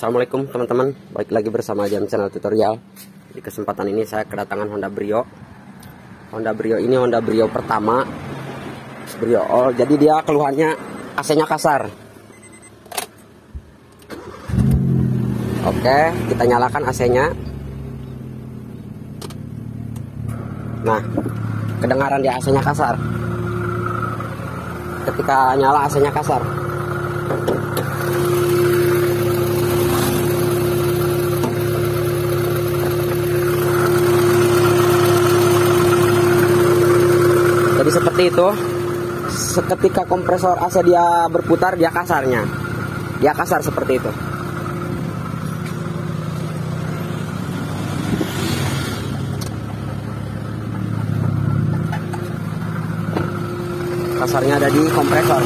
Assalamualaikum teman-teman, balik lagi bersama Jam Channel Tutorial. Di kesempatan ini saya kedatangan Honda Brio. Honda Brio ini Honda Brio pertama, Brio All. Jadi dia keluhannya AC-nya kasar. Oke, kita nyalakan AC-nya. Nah, kedengaran di AC-nya kasar. Ketika nyala AC-nya kasar. Jadi seperti itu. Ketika kompresor AC dia berputar, dia kasarnya. Dia kasar seperti itu. Kasarnya ada di kompresor.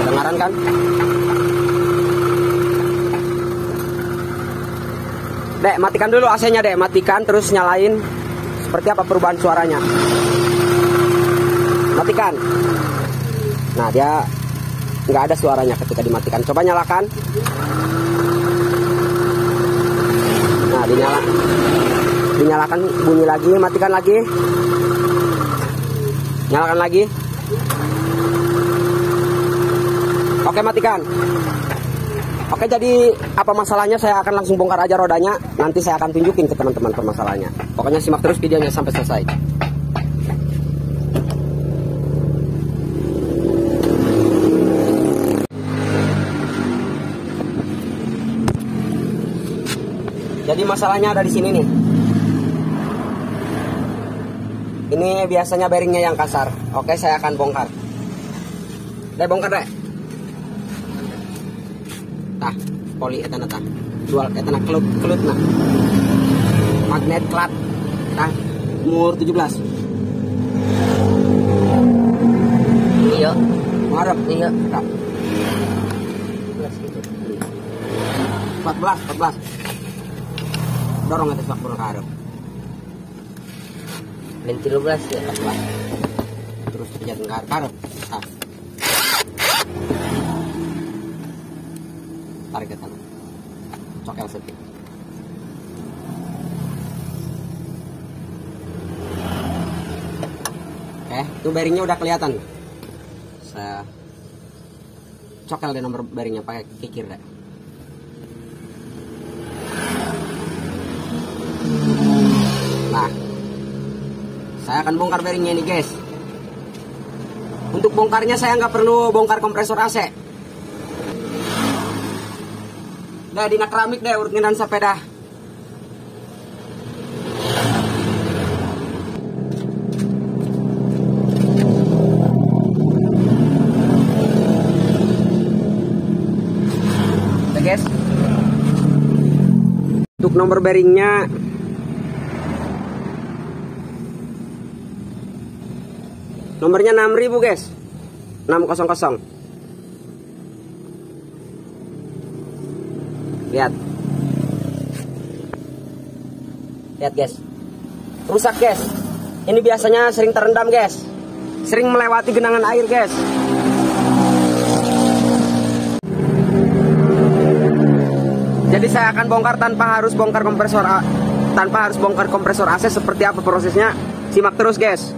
Kedengaran kan? Dek, matikan dulu AC-nya, Dek. Matikan, terus nyalain. Seperti apa perubahan suaranya. Matikan. Nah, dia nggak ada suaranya ketika dimatikan. Coba nyalakan. Nah, dinyalakan, bunyi lagi. Matikan lagi. Nyalakan lagi. Oke, matikan. Oke, jadi apa masalahnya saya akan langsung bongkar aja rodanya. Nanti saya akan tunjukin ke teman-teman permasalahannya. Pokoknya simak terus videonya sampai selesai. Jadi masalahnya ada di sini nih. Ini biasanya bearingnya yang kasar. Oke, saya akan bongkar. Dek, bongkar, Dek. Tah, poli etana tah. Jual etana kelut nah. Magnet klat. Tah, umur 17. Iya, ngarep iya, Kak. 14. Dorong atas waktu ngarep. Dan 13 ya, 14. Terus pijat ngarep. Tah. Tarik ke sana, cokel sedikit. Oke, itu bearingnya udah kelihatan. Saya cokel deh nomor bearingnya pakai kikir deh. Nah, saya akan bongkar bearingnya ini, guys. Untuk bongkarnya saya nggak perlu bongkar kompresor AC. Nah, dina keramik deh urutan sepeda. Oke, guys. Untuk nomor bearingnya nomornya 6000, guys. 600. Lihat, guys, rusak, guys. Ini biasanya sering terendam, guys. Sering melewati genangan air, guys. Jadi saya akan bongkar tanpa harus bongkar kompresor AC. Seperti apa prosesnya? Simak terus, guys.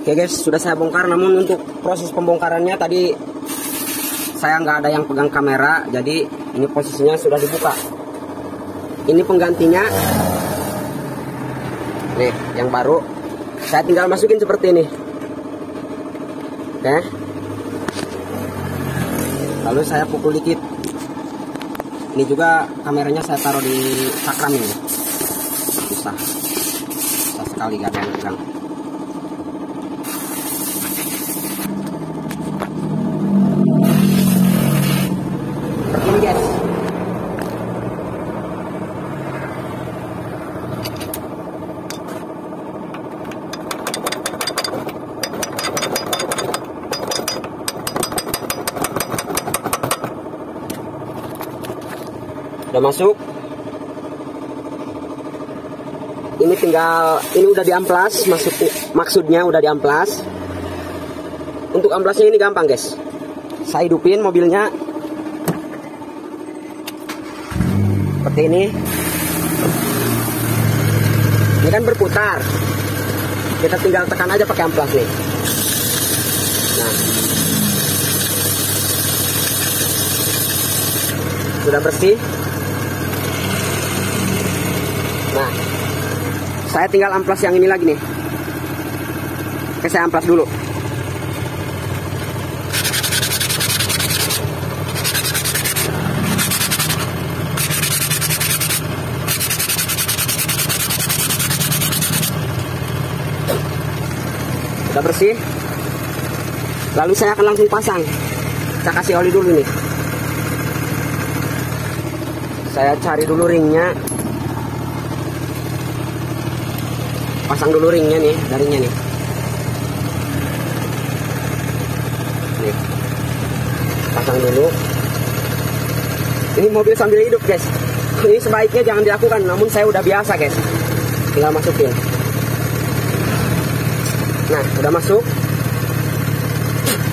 Oke, guys, sudah saya bongkar. Namun untuk proses pembongkarannya tadi saya nggak ada yang pegang kamera, jadi ini posisinya sudah dibuka. Ini penggantinya, nih yang baru. Saya tinggal masukin seperti ini. Oke. Lalu saya pukul dikit. Ini juga kameranya saya taruh di cakram ini. Susah sekali, gak ada yang pegang. Ini, guys. Udah masuk. Ini tinggal, ini udah diamplas, maksudnya udah diamplas. Untuk amplasnya ini gampang guys. Saya hidupin mobilnya seperti ini. Ini kan berputar. Kita tinggal tekan aja pakai amplas nih. Nah, sudah bersih. Nah, saya tinggal amplas yang ini lagi nih. Oke, saya amplas dulu. Sudah bersih. Lalu saya akan langsung pasang. Saya kasih oli dulu nih. Saya cari dulu ringnya. Pasang dulu ringnya nih, darinya nih. Nih. Pasang dulu. Ini mobil sambil hidup guys. Ini sebaiknya jangan dilakukan, namun saya udah biasa guys. Tinggal masukin. Nah, udah masuk.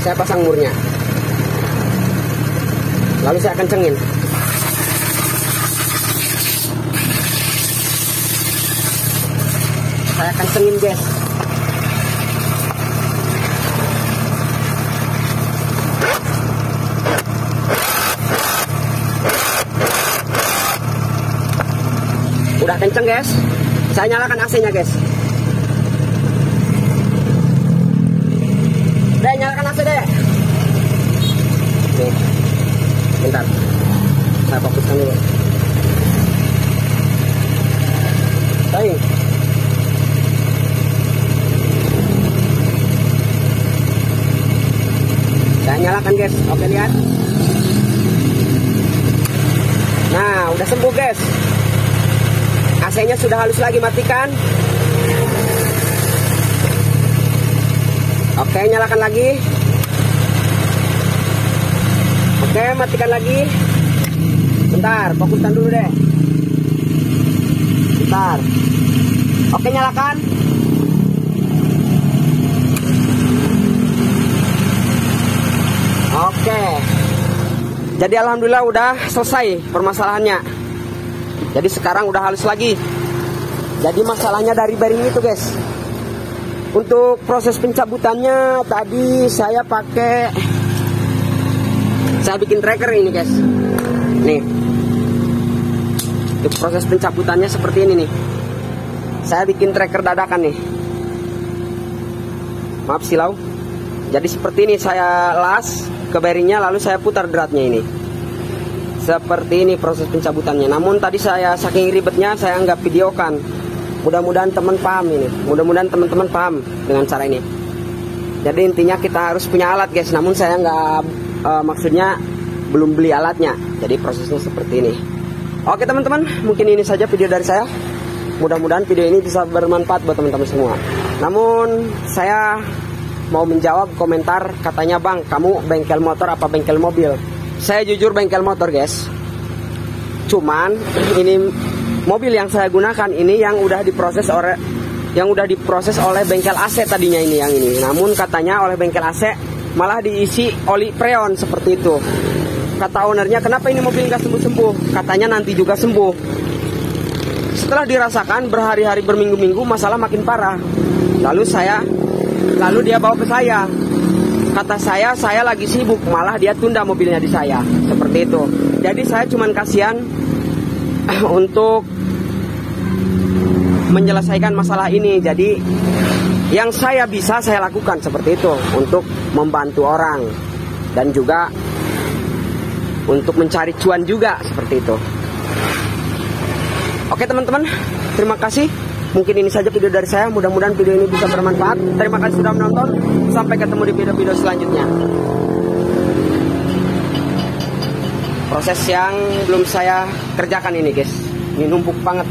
Saya pasang murnya. Lalu saya kencengin. Saya kencengin guys. Udah kenceng guys. Saya nyalakan AC-nya guys. Dek, nyalakan AC deh. Nih. Bentar. Saya fokuskan dulu. Baik. Saya nyalakan guys. Oke, lihat. Nah, udah sembuh guys. AC-nya sudah halus lagi, matikan. Oke, nyalakan lagi. Oke, matikan lagi. Bentar, fokuskan dulu deh. Bentar. Oke, nyalakan. Oke. Jadi alhamdulillah udah selesai permasalahannya. Jadi sekarang udah halus lagi. Jadi masalahnya dari bearing itu guys. Untuk proses pencabutannya tadi saya bikin tracker ini guys. Nih. Untuk proses pencabutannya seperti ini nih. Saya bikin tracker dadakan nih. Maaf silau. Jadi seperti ini saya las ke bearingnya, lalu saya putar dratnya ini. Seperti ini proses pencabutannya. Namun tadi saya saking ribetnya saya nggak videokan. Mudah-mudahan teman paham ini. Mudah-mudahan teman-teman paham dengan cara ini. Jadi intinya kita harus punya alat guys. Namun saya nggak maksudnya belum beli alatnya. Jadi prosesnya seperti ini. Oke teman-teman, mungkin ini saja video dari saya. Mudah-mudahan video ini bisa bermanfaat buat teman-teman semua. Namun saya mau menjawab komentar katanya, bang, kamu bengkel motor apa bengkel mobil? Saya jujur bengkel motor guys. Cuman ini mobil yang saya gunakan ini yang udah diproses oleh bengkel AC tadinya ini yang ini. Namun katanya oleh bengkel AC malah diisi oli freon seperti itu. Kata ownernya, kenapa ini mobil nggak sembuh-sembuh? Katanya nanti juga sembuh. Setelah dirasakan berhari-hari berminggu-minggu masalah makin parah. Lalu dia bawa ke saya. Kata saya lagi sibuk, malah dia tunda mobilnya di saya. Seperti itu. Jadi saya cuman kasihan untuk menyelesaikan masalah ini. Jadi yang saya bisa saya lakukan seperti itu, untuk membantu orang dan juga untuk mencari cuan juga seperti itu. Oke teman-teman, terima kasih. Mungkin ini saja video dari saya. Mudah-mudahan video ini bisa bermanfaat. Terima kasih sudah menonton. Sampai ketemu di video-video selanjutnya. Proses yang belum saya kerjakan ini guys, ini numpuk banget.